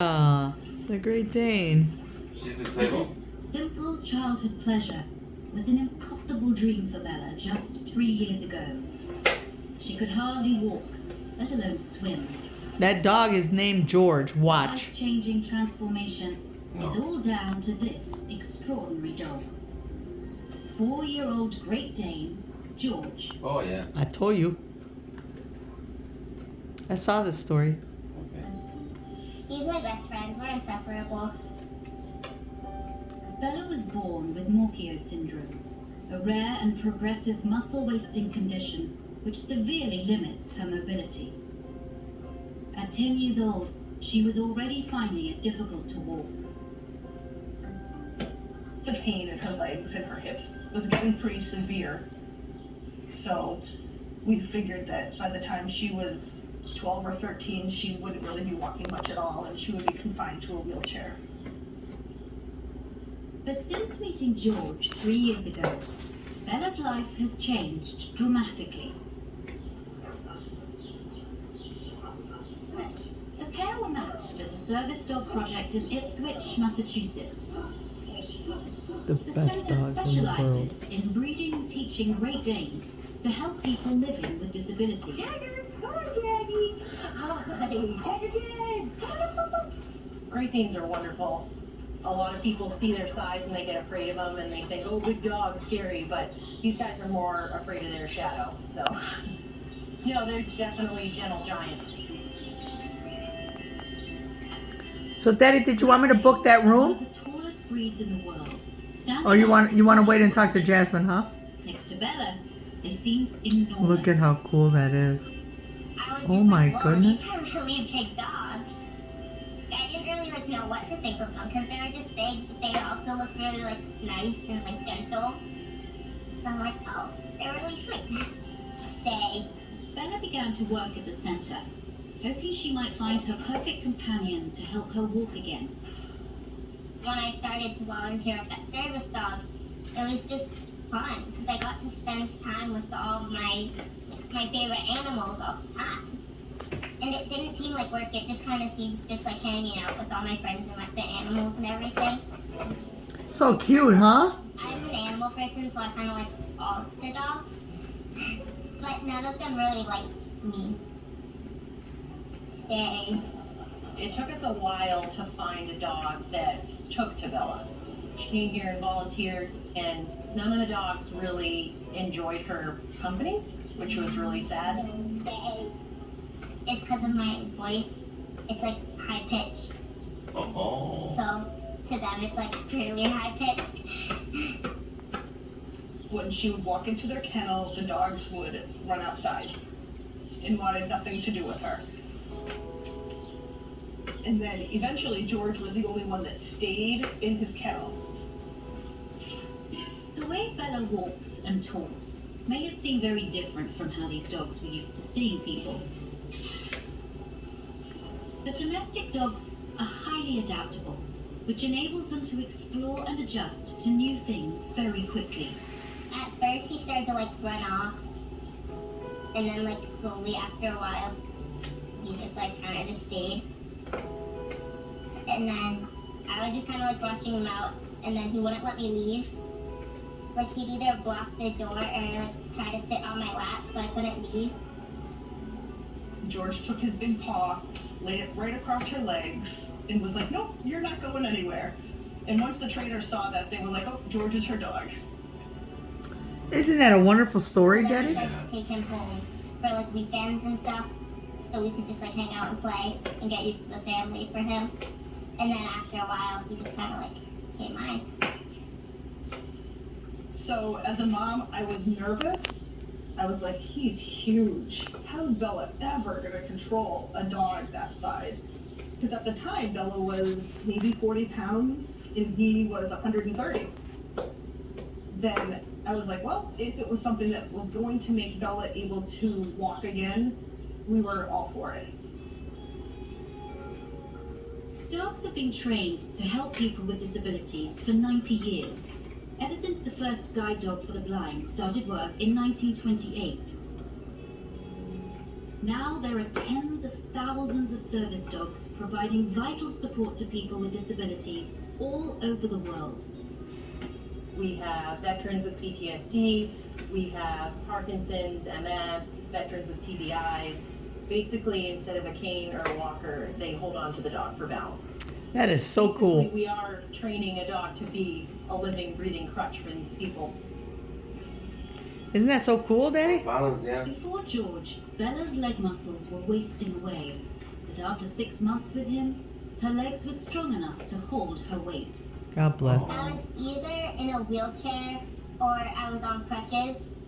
The Great Dane. She's disabled. This simple childhood pleasure was an impossible dream for Bella just 3 years ago. She could hardly walk, let alone swim. That dog is named George. Watch. Life-changing transformation is all down to this extraordinary dog. 4-year-old Great Dane, George. Oh, yeah. I told you. I saw this story. Okay. He's my best friend. We're inseparable. Bella was born with Morquio syndrome, a rare and progressive muscle-wasting condition which severely limits her mobility. At 10 years old, she was already finding it difficult to walk. The pain in her legs and her hips was getting pretty severe. So we figured that by the time she was 12 or 13, she wouldn't really be walking much at all and she would be confined to a wheelchair. But since meeting George 3 years ago, Bella's life has changed dramatically. The pair were matched at the Service Dog Project in Ipswich, Massachusetts. The The best centre dogs in the world. specialises in breeding and teaching Great Danes to help people living with disabilities. Great Danes are wonderful. A lot of people see their size and they get afraid of them and they think, oh, big dog, scary, but these guys are more afraid of their shadow. So, no, they're definitely gentle giants. So, Daddy, did you want me to book that One room? of the tallest breeds in the world. Standing Or you out want to wait and talk to Jasmine, huh? next to Bella, they seemed enormous. Look at how cool that is. I was just Oh my whoa, goodness. These are really big dogs. I didn't really know what to think of them because they were just big, but they also looked really nice and gentle. So I'm like, oh, they're really sweet. Stay. Bella began to work at the centre, hoping she might find her perfect companion to help her walk again. When I started to volunteer at that service dog, it was just fun because I got to spend time with all of my favorite animals all the time. And it didn't seem like work, it just kind of seemed just like hanging out with all my friends and with the animals and everything. So cute, huh? I'm an animal person, so I kind of liked all the dogs. But none of them really liked me. Stay. It took us a while to find a dog that took to Bella. She came here and volunteered, and none of the dogs really enjoyed her company, which was really sad. Stay. It's because of my voice. It's high pitched. Oh. So to them, it's really high pitched. When she would walk into their kennel, the dogs would run outside and wanted nothing to do with her. And then eventually George was the only one that stayed in his kennel. The way Bella walks and talks may have seemed very different from how these dogs were used to seeing people. But domestic dogs are highly adaptable, which enables them to explore and adjust to new things very quickly. At first, he started to run off, and then slowly after a while, he just kind of just stayed. And then I was just kind of rushing him out, and then he wouldn't let me leave. He'd either block the door or try to sit on my lap so I couldn't leave. George took his big paw, laid it right across her legs, and was like, nope, you're not going anywhere. And once the trainer saw that, they were like, oh, George is her dog. Isn't that a wonderful story, So then Daddy? we started to take him home for weekends and stuff, so we could just hang out and play and get used to the family for him. And then after a while, he just kind of came mine. So as a mom, I was nervous. I was like, he's huge. How's Bella ever gonna control a dog that size? Because at the time, Bella was maybe 40 pounds and he was 130. Then I was like, well, if it was something that was going to make Bella able to walk again, we were all for it. Dogs have been trained to help people with disabilities for 90 years, ever since the first guide dog for the blind started work in 1928. Now there are tens of thousands of service dogs providing vital support to people with disabilities all over the world. We have veterans with PTSD, we have Parkinson's, MS, veterans with TBIs. Basically, instead of a cane or a walker, they hold on to the dog for balance. That is so Basically, cool. we are training a dog to be a living, breathing crutch for these people. Isn't that so cool, Daddy? Balance, yeah. Before George, Bella's leg muscles were wasting away, but after 6 months with him, her legs were strong enough to hold her weight. God bless. I was either in a wheelchair or I was on crutches.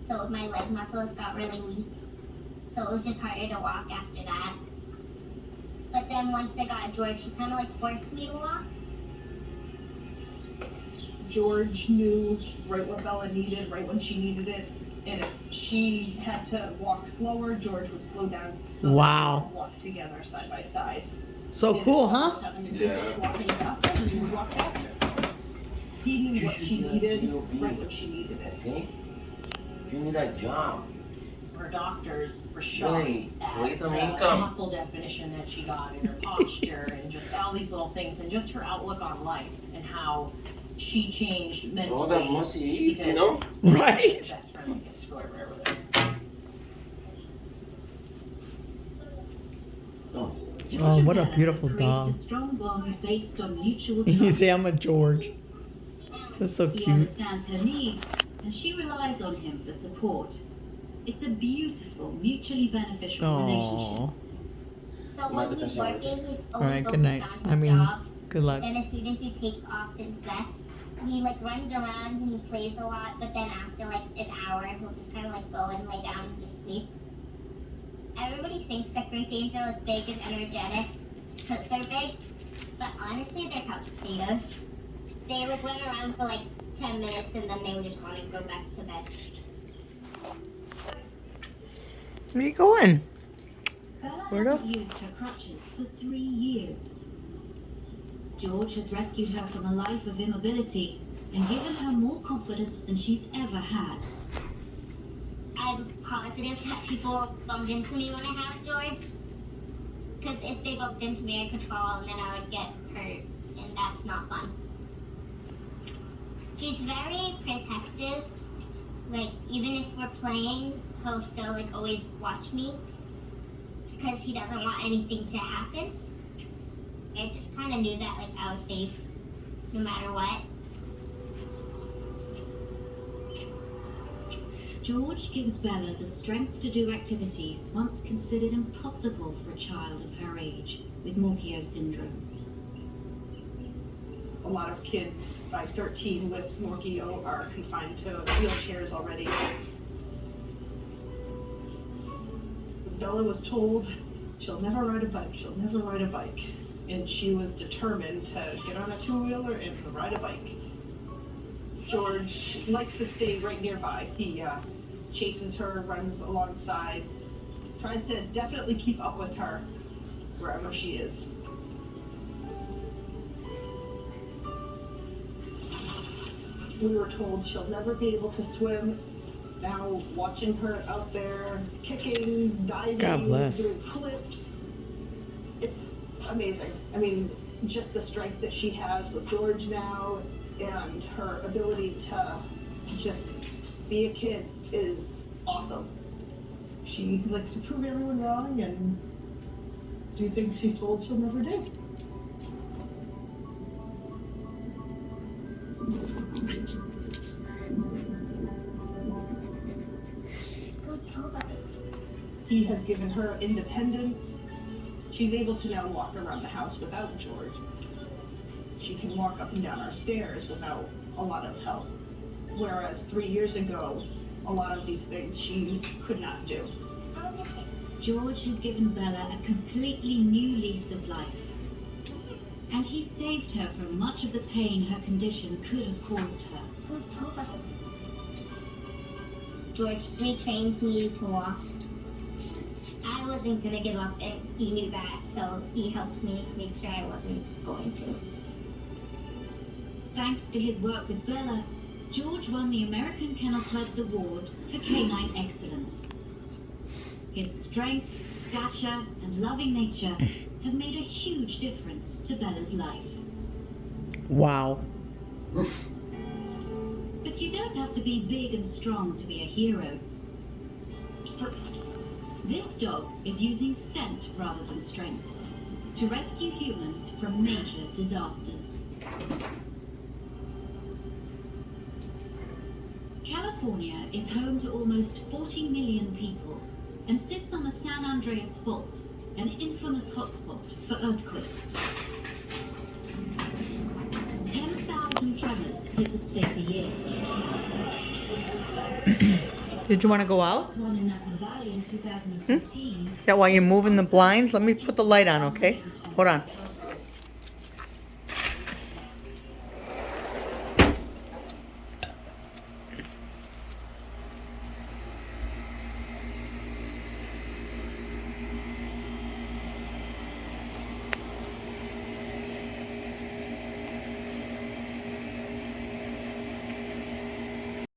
So my leg muscles got really weak. So it was just harder to walk after that. But then once I got George, he kind of like forced me to walk. George knew right what Bella needed, right when she needed it. And if she had to walk slower, George would slow down so Wow. they could walk together side by side. So And cool, if Bella was huh? having a good Yeah. day walking faster, he would walk faster. He knew what she needed right when she needed it. Okay? You need a job. Our doctors were shocked Right. at Create some the income. muscle definition that she got and her posture and just all these little things and just her outlook on life and how she changed mentally. All that much he eats, you because know? Right. his best friend gets scored right over there. Oh. George Oh, and what a Bella beautiful created dog. a strong bond based on mutual You trust. say I'm a George. That's so He cute. understands her needs, and she relies on him for support. It's a beautiful, mutually beneficial relationship. Aww. So when he's working, he's All always right, good focused night. on his I mean, job. good luck. Then as soon as you take off his vest, he like runs around and he plays a lot, but then after like an hour, he'll just kind of like go and lay down and just sleep. Everybody thinks that Great Danes are like big and energetic because they're big, but honestly, they're couch potatoes. They like run around for like 10 minutes and then they would just want to go back to bed. Where you going? Bella Word hasn't used her crutches for 3 years. George has rescued her from a life of immobility and given her more confidence than she's ever had. I'm positive that people bumped into me when I had George. Because if they bumped into me, I could fall and then I would get hurt, and that's not fun. He's very protective. Like, even if we're playing, he'll still, like, always watch me. Because he doesn't want anything to happen. I just kind of knew that, like, I was safe no matter what. George gives Bella the strength to do activities once considered impossible for a child of her age with Morquio syndrome. A lot of kids by 13 with Morquio are confined to wheelchairs already. Bella was told she'll never ride a bike, she'll never ride a bike. And she was determined to get on a two-wheeler and ride a bike. George likes to stay right nearby. He chases her, runs alongside, tries to definitely keep up with her wherever she is. We were told she'll never be able to swim. Now watching her out there kicking, diving, God bless. doing flips, it's amazing. I mean, just the strength that she has with George now and her ability to just be a kid is awesome. She likes to prove everyone wrong and do things she's told she'll never do. Good job. He has given her independence. She's able to now walk around the house without George. She can walk up and down our stairs without a lot of help. Whereas 3 years ago, a lot of these things she could not do. I'll miss it. George has given Bella a completely new lease of life. And he's saved her from much of the pain her condition could have caused her. Good job. George retrained me to walk. I wasn't gonna give up, and he knew that, so he helped me make sure I wasn't going to. Thanks to his work with Bella, George won the American Kennel Club's award for canine excellence. His strength, stature, and loving nature have made a huge difference to Bella's life. Wow. But you don't have to be big and strong to be a hero. This dog is using scent rather than strength to rescue humans from major disasters. California is home to almost 40 million people and sits on the San Andreas Fault, an infamous hotspot for earthquakes. 10,000 tremors hit the state a year. Did you want to go out? This one in Napa Valley in 2014. Yeah, while you're moving the blinds, let me put the light on, okay? Hold on.